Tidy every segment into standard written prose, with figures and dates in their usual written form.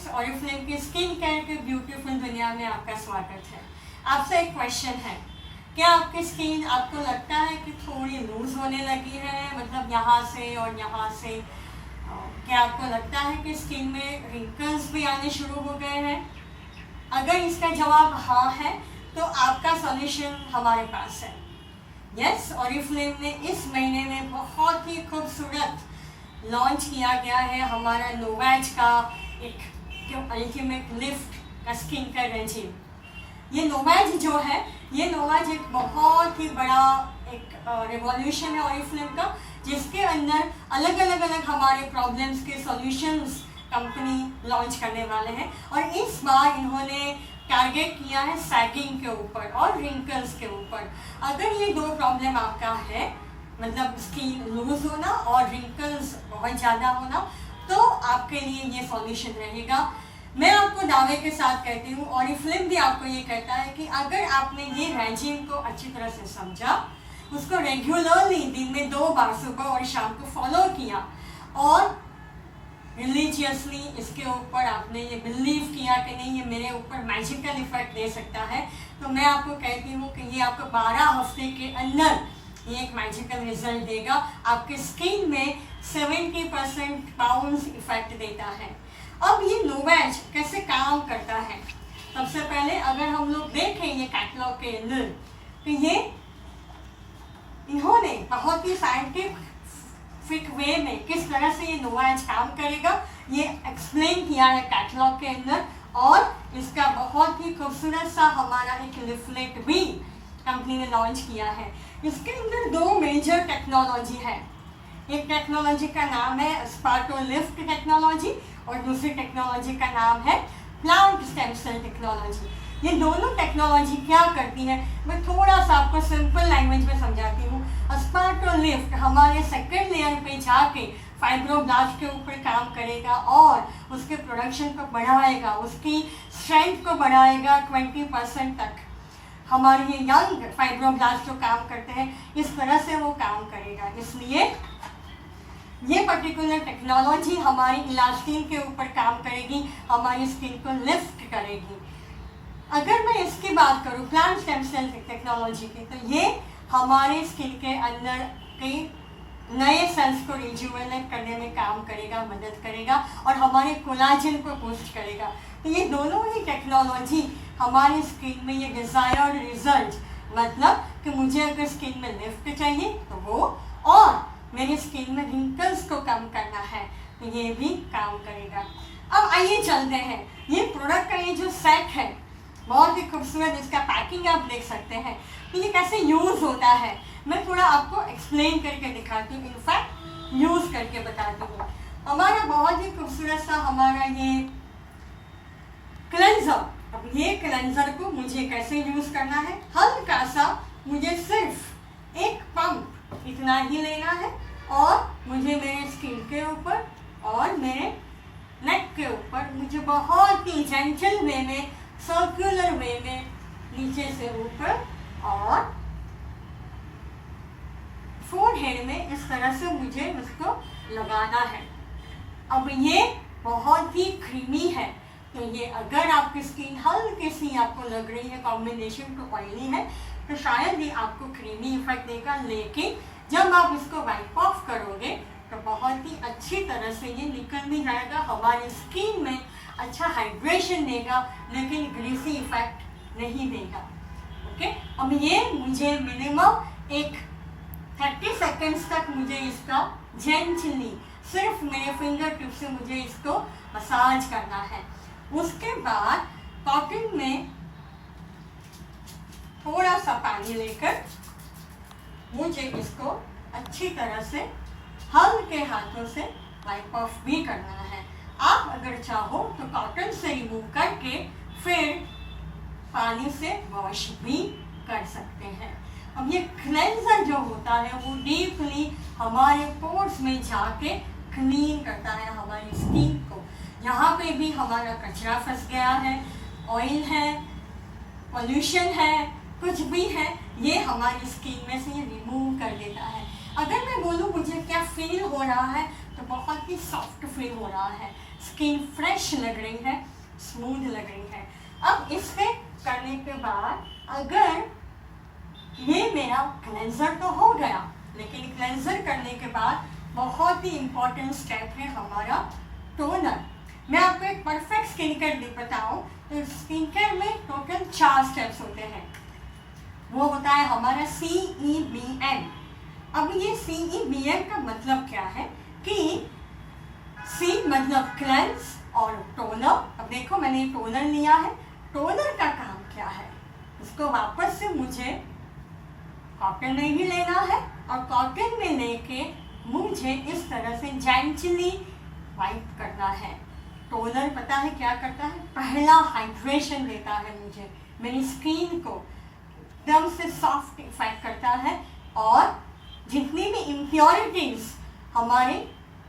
Friends, Oriflame की skin care के beautiful दुनिया में आपका स्वागत है। आपसे एक क्वेश्चन है, क्या आपकी स्किन आपको लगता है कि थोड़ी लूज होने लगी है, मतलब यहाँ से और यहाँ से? क्या आपको लगता है कि स्किन में रिंकल्स भी आने शुरू हो गए हैं? अगर इसका जवाब हाँ है तो आपका सॉल्यूशन हमारे पास है। यस, ऑरिफ्लेम ने इस महीने में बहुत ही खूबसूरत लॉन्च किया गया है हमारा नोवैज का एक अल्टीमेट लिफ्ट का स्किन केयर रेजिम। ये नोवैज जो है, ये नोवैज एक बहुत ही बड़ा एक रिवॉल्यूशन है ऑरिफ्लेम का, जिसके अंदर अलग अलग हमारे प्रॉब्लम्स के सॉल्यूशंस कंपनी लॉन्च करने वाले हैं। और इस बार इन्होंने टारगेट किया है सैगिंग के ऊपर और रिंकल्स के ऊपर। अगर ये दो प्रॉब्लम आपका है, मतलब स्किन लूज होना और रिंकल्स बहुत ज़्यादा होना, तो आपके लिए ये सॉल्यूशन रहेगा। मैं आपको दावे के साथ कहती हूँ, ऑरिफ्लेम भी आपको ये कहता है कि अगर आपने ये रेजिम को अच्छी तरह से समझा, उसको रेगुलरली दिन में 2 बार सुबह और शाम को फॉलो किया और रिलीजियसली इसके ऊपर आपने ये बिलीव किया कि नहीं ये मेरे ऊपर मैजिकल इफेक्ट दे सकता है, तो मैं आपको कहती हूँ कि ये आपको 12 हफ्ते के अंदर ये एक मैजिकल रिजल्ट देगा। आपके स्किन में 70% बाउंस इफेक्ट देता है। अब ये नोवैज कैसे काम करता है? सबसे पहले अगर हम लोग देखें ये कैटलॉग के अंदर, तो ये इन्होंने बहुत ही साइंटिफिक वे में किस तरह से ये नोवैज काम करेगा ये एक्सप्लेन किया है कैटलॉग के अंदर। और इसका बहुत ही खूबसूरत सा हमारा एक लिफलेट भी कंपनी ने लॉन्च किया है। इसके अंदर 2 मेजर टेक्नोलॉजी है। एक टेक्नोलॉजी का नाम है स्पार्टो लिफ्ट टेक्नोलॉजी और दूसरी टेक्नोलॉजी का नाम है प्लांट स्टेम सेल टेक्नोलॉजी। ये दोनों टेक्नोलॉजी क्या करती है, मैं थोड़ा सा आपको सिंपल लैंग्वेज में समझाती हूँ। स्पार्टो लिफ्ट हमारे सेकेंड लेयर पे जाके फाइब्रोब्लास्ट के ऊपर काम करेगा और उसके प्रोडक्शन को बढ़ाएगा, उसकी स्ट्रेंथ को बढ़ाएगा 20% तक। हमारे ये यंग फाइब्रोब्लास्ट जो काम करते हैं, इस तरह से वो काम करेगा। इसलिए ये पर्टिकुलर टेक्नोलॉजी हमारी इलास्टिन के ऊपर काम करेगी, हमारी स्किन को लिफ्ट करेगी। अगर मैं इसकी बात करूँ प्लांट स्टेम सेल टेक्नोलॉजी की, तो ये हमारे स्किन के अंदर कई नए सेल्स को रिजुवेनेट करने में काम करेगा, मदद करेगा और हमारे कोलाजन को बूस्ट करेगा। तो ये दोनों ही टेक्नोलॉजी हमारी स्किन में ये डिज़ायर्ड रिजल्ट, मतलब कि मुझे अगर स्किन में लिफ्ट चाहिए तो वो, और मेरी स्किन में रिंकल्स को कम करना है तो ये भी काम करेगा। अब आइए चलते हैं, ये प्रोडक्ट का ये जो सेट है बहुत ही खूबसूरत, इसका पैकिंग आप देख सकते हैं। तो ये कैसे यूज़ होता है मैं थोड़ा आपको एक्सप्लेन करके दिखाती हूँ, इनफैक्ट यूज़ करके बताती हूँ। हमारा बहुत ही खूबसूरत सा हमारा ये क्लेंजर, अब ये क्लेंजर को मुझे कैसे यूज़ करना है, हल्का सा मुझे सिर्फ एक पंप इतना ही लेना है और मुझे मेरे स्किन के ऊपर और मेरे नेक के ऊपर मुझे बहुत ही जेंटल वे में, सर्कुलर वे में नीचे से ऊपर और फोरहेड में इस तरह से मुझे उसको लगाना है। अब ये बहुत ही क्रीमी है, तो ये अगर आपकी स्किन हल्की सी आपको लग रही है कॉम्बिनेशन तो ऑयली है, तो शायद ये आपको क्रीमी इफेक्ट देगा, लेकिन जब आप इसको वाइप ऑफ करोगे तो बहुत ही अच्छी तरह से ये निकल भी जाएगा, हमारी स्किन में अच्छा हाइड्रेशन देगा, लेकिन ग्रीसी इफेक्ट नहीं देगा। ओके, अब ये मुझे मिनिमम एक 30 सेकेंड्स तक मुझे इसका जेंटली सिर्फ मेरे फिंगर टिप से मुझे इसको मसाज करना है। उसके बाद कॉटन में थोड़ा सा पानी लेकर मुझे इसको अच्छी तरह से हल्के हाथों से वाइप ऑफ भी करना है। आप अगर चाहो तो कॉटन से रिमूव करके फिर पानी से वॉश भी कर सकते हैं। अब ये क्लेंजर जो होता है वो डीपली हमारे पोर्स में जाके क्लीन करता है हमारी स्किन को। यहाँ पे भी हमारा कचरा फंस गया है, ऑयल है, पॉल्यूशन है, कुछ भी है, ये हमारी स्किन में से ये रिमूव कर देता है। अगर मैं बोलूँ मुझे क्या फील हो रहा है, तो बहुत ही सॉफ्ट फील हो रहा है, स्किन फ्रेश लग रही है, स्मूथ लग रही है। अब इसे करने के बाद अगर ये मेरा क्लेंजर तो हो गया, लेकिन क्लेंजर करने के बाद बहुत ही इम्पोर्टेंट स्टेप है हमारा टोनर। मैं आपको एक परफेक्ट स्किन केयर बताऊँ तो स्किन केयर में टोटल 4 स्टेप्स होते हैं। वो होता है हमारा CEBM। अब ये CEBM का मतलब क्या है कि C मतलब क्लेंस और टोनर। अब देखो मैंने टोनर लिया है, टोनर का काम क्या है, इसको वापस से मुझे कॉटन में ही लेना है और कॉटन में लेके मुझे इस तरह से जेंटली वाइप करना है। टोनर पता है क्या करता है, पहला हाइड्रेशन देता है मुझे, मेरी स्किन को एकदम से सॉफ्ट इफेक्ट करता है और जितनी भी इम्प्योरिटीज हमारे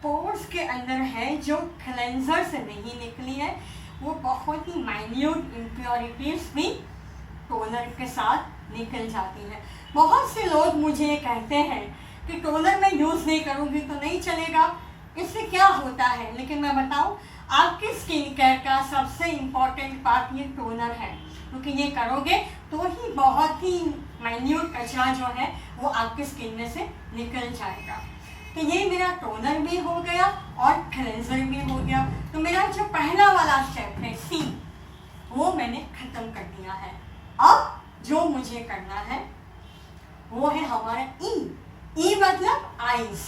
पोर्स के अंदर है जो क्लेंजर से नहीं निकली है, वो बहुत ही माइन्यूट इम्प्योरिटीज भी टोनर के साथ निकल जाती है। बहुत से लोग मुझे ये कहते हैं कि टोनर मैं यूज़ नहीं करूँगी तो नहीं चलेगा, इससे क्या होता है। लेकिन मैं बताऊँ, आपकी स्किन केयर का सबसे इम्पॉर्टेंट पार्ट ये टोनर है, क्योंकि ये करोगे तो ही बहुत ही माइन्यूट कचरा जो है वो आपकी स्किन में से निकल जाएगा। तो ये मेरा टोनर भी हो गया और क्लेंजर भी हो गया। तो मेरा जो पहला वाला स्टेप है C, वो मैंने ख़त्म कर दिया है। अब जो मुझे करना है वो है हमारा E मतलब आइज।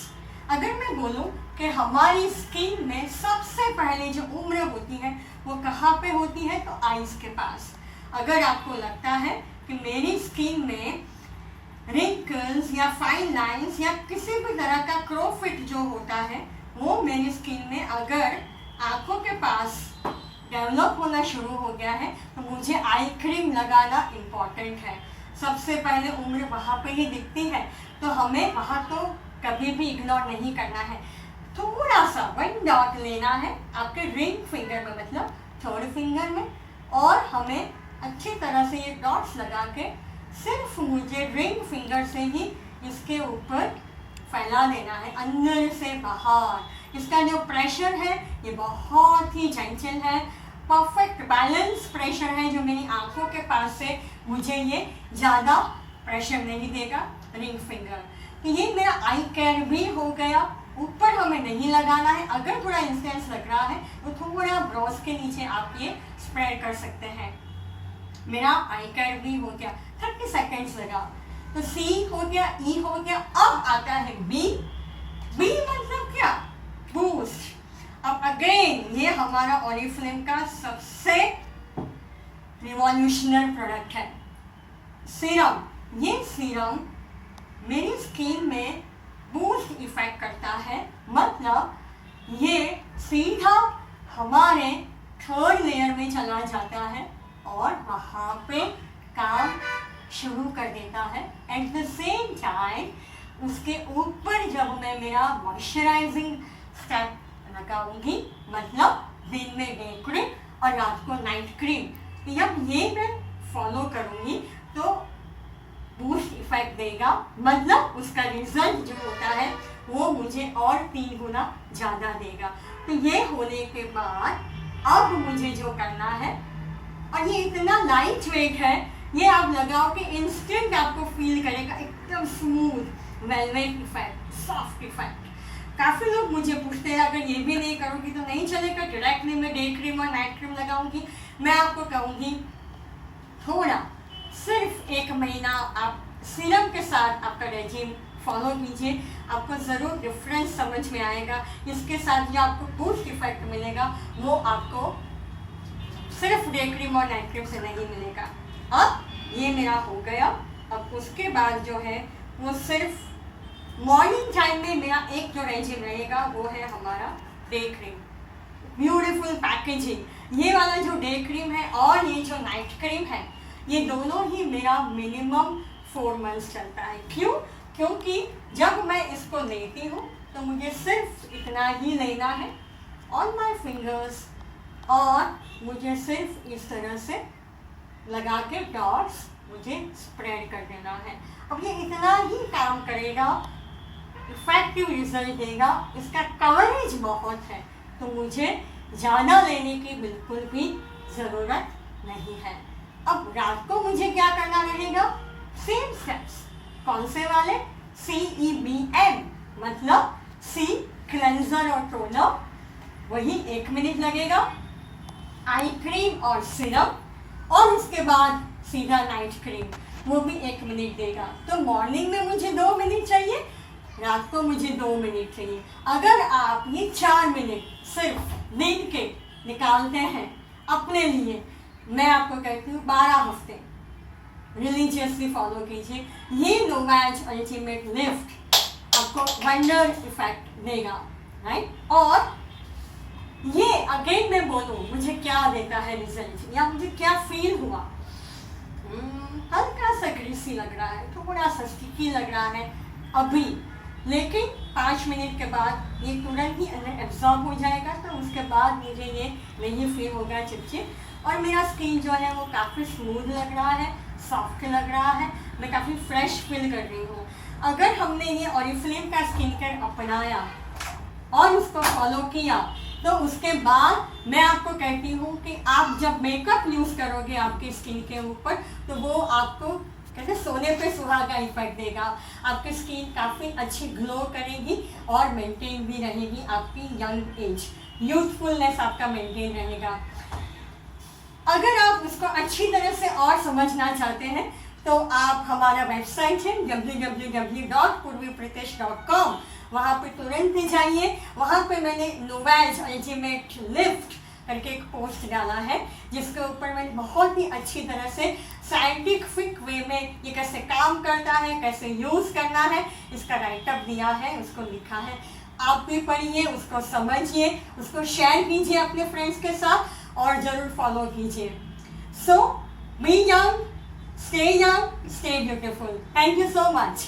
अगर मैं बोलूँ कि हमारी स्किन में सबसे पहले जो उम्र होती है वो कहाँ पे होती है, तो आइज के पास। अगर आपको लगता है कि मेरी स्किन में रिंकल्स या फाइन लाइंस या किसी भी तरह का क्रोफिट जो होता है वो मेरी स्किन में अगर आंखों के पास डेवलप होना शुरू हो गया है, तो मुझे आई क्रीम लगाना इम्पॉर्टेंट है। सबसे पहले उम्र वहाँ पे ही दिखती है, तो हमें वहाँ तो कभी भी इग्नोर नहीं करना है। थोड़ा सा 1 डॉट लेना है आपके रिंग फिंगर में, मतलब 3rd फिंगर में, और हमें अच्छी तरह से ये डॉट्स लगा के सिर्फ मुझे रिंग फिंगर से ही इसके ऊपर फैला देना है, अंदर से बाहर। इसका जो प्रेशर है ये बहुत ही चंचल है, परफेक्ट बैलेंस प्रेशर है, जो मेरी आंखों के पास से मुझे ये ज़्यादा प्रेशर नहीं देगा रिंग फिंगर। तो ये मेरा आई केयर भी हो गया। ऊपर हमें नहीं लगाना है, अगर थोड़ा इंसेंस लग रहा है तो थोड़ा ब्रोज के नीचे आप ये स्प्रेड कर सकते हैं। मेरा आई केयर भी हो गया, 30 सेकेंड्स लगा। तो C हो गया, E हो गया। अब आता है B मतलब क्या, बूस्ट। अब अगेन ये हमारा ओरिफ्लेम का सबसे रिवॉल्यूशनरी प्रोडक्ट है, सीरम। ये सीरम मेरी स्किन में बूस्ट इफेक्ट करता है, मतलब ये सीधा हमारे 3rd लेयर में चला जाता है और वहाँ पे काम शुरू कर देता है। एट द सेम टाइम उसके ऊपर जब मैं मेरा मॉइस्चराइजिंग स्टेप लगाऊंगी, मतलब दिन में डे क्रीम और रात को नाइट क्रीम, तो जब ये मैं फॉलो करूँगी तो बूस्ट इफेक्ट देगा, मतलब उसका रिजल्ट जो होता है वो मुझे और 3 गुना ज़्यादा देगा। तो ये होने के बाद अब मुझे जो करना है, और ये इतना लाइट वेट है, ये आप लगाओ कि इंस्टेंट आपको फील करेगा एकदम smooth velvet effect, soft effect. काफ़ी लोग मुझे पूछते हैं अगर ये भी नहीं करूँगी तो नहीं चलेगा, डायरेक्टली मैं डे क्रीम और नाइट क्रीम लगाऊंगी। मैं आपको कहूँगी थोड़ा सिर्फ 1 महीना आप सीरम के साथ आपका रेजिम फॉलो कीजिए, आपको ज़रूर डिफरेंस समझ में आएगा। इसके साथ जो आपको बूस्ट इफेक्ट मिलेगा वो आपको सिर्फ डे क्रीम और नाइट क्रीम से नहीं मिलेगा। अब ये मेरा हो गया। अब उसके बाद जो है वो सिर्फ मॉर्निंग टाइम में मेरा एक जो रेजिम रहेगा वो है हमारा डे क्रीम। ब्यूटीफुल पैकेजिंग, ये वाला जो डे क्रीम है और ये जो नाइट क्रीम है, ये दोनों ही मेरा मिनिमम 4 मंथ्स चलता है। क्यों? क्योंकि जब मैं इसको लेती हूँ तो मुझे सिर्फ इतना ही लेना है ऑन माई फिंगर्स, और मुझे सिर्फ इस तरह से लगा के डॉट्स मुझे स्प्रेड कर देना है। अब ये इतना ही काम करेगा, इफेक्टिव रिजल्ट देगा। इसका कवरेज बहुत है, तो मुझे ज़्यादा लेने की बिल्कुल भी ज़रूरत नहीं है। अब रात को मुझे क्या करना रहेगा? Same steps. कौन से वाले? CEBM, मतलब C क्लेंजर और टोनर, वही 1 मिनट लगेगा। आई क्रीम और सिरम, और उसके बाद सीधा नाइट क्रीम, वो भी 1 मिनट देगा। तो मॉर्निंग में मुझे 2 मिनट चाहिए, रात को मुझे 2 मिनट चाहिए। अगर आप ये 4 मिनट सिर्फ दिन के निकालते हैं अपने लिए, मैं आपको कहती हूँ 12 हफ्ते रिलीजियसली फॉलो कीजिए, ये नोमैज अल्टीमेट लिफ्ट आपको वंडर इफेक्ट देगा, राइट। और ये अगेन मैं बोलूँ मुझे क्या देता है रिजल्ट, या मुझे क्या फील हुआ, हल्का सा ग्रीसी लग रहा है, थोड़ा सा स्टिकी लग रहा है अभी, लेकिन 5 मिनट के बाद ये तुरंत ही अंदर एब्जॉर्ब हो जाएगा। तो उसके बाद मुझे ये नहीं फील होगा चिपचिप, और मेरा स्किन जो है वो काफ़ी स्मूथ लग रहा है, सॉफ्ट लग रहा है, मैं काफ़ी फ्रेश फील कर रही हूँ। अगर हमने ये ऑरिफ्लेम का स्किन केयर अपनाया और उसको फॉलो किया, तो उसके बाद मैं आपको कहती हूँ कि आप जब मेकअप यूज़ करोगे आपके स्किन के ऊपर, तो वो आपको कहते सोने पे सुहागा इफेक्ट देगा। आपकी स्किन काफ़ी अच्छी ग्लो करेगी और मेंटेन भी रहेगी आपकी यंग एज, यूथफुलनेस आपका मेंटेन रहेगा। अगर आप उसको अच्छी तरह से और समझना चाहते हैं तो आप हमारा वेबसाइट है www.purvipritesh.com, वहाँ पे तुरंत ही जाइए। वहाँ पे मैंने नोमैज अल्टीमेट लिफ्ट करके एक पोस्ट डाला है, जिसके ऊपर मैंने बहुत ही अच्छी तरह से साइंटिफिक वे में ये कैसे काम करता है, कैसे यूज़ करना है, इसका राइटअप दिया है, उसको लिखा है। आप भी पढ़िए, उसको समझिए, उसको शेयर कीजिए अपने फ्रेंड्स के साथ, और ज़रूर फॉलो कीजिए। So be young, stay beautiful. Thank you so much.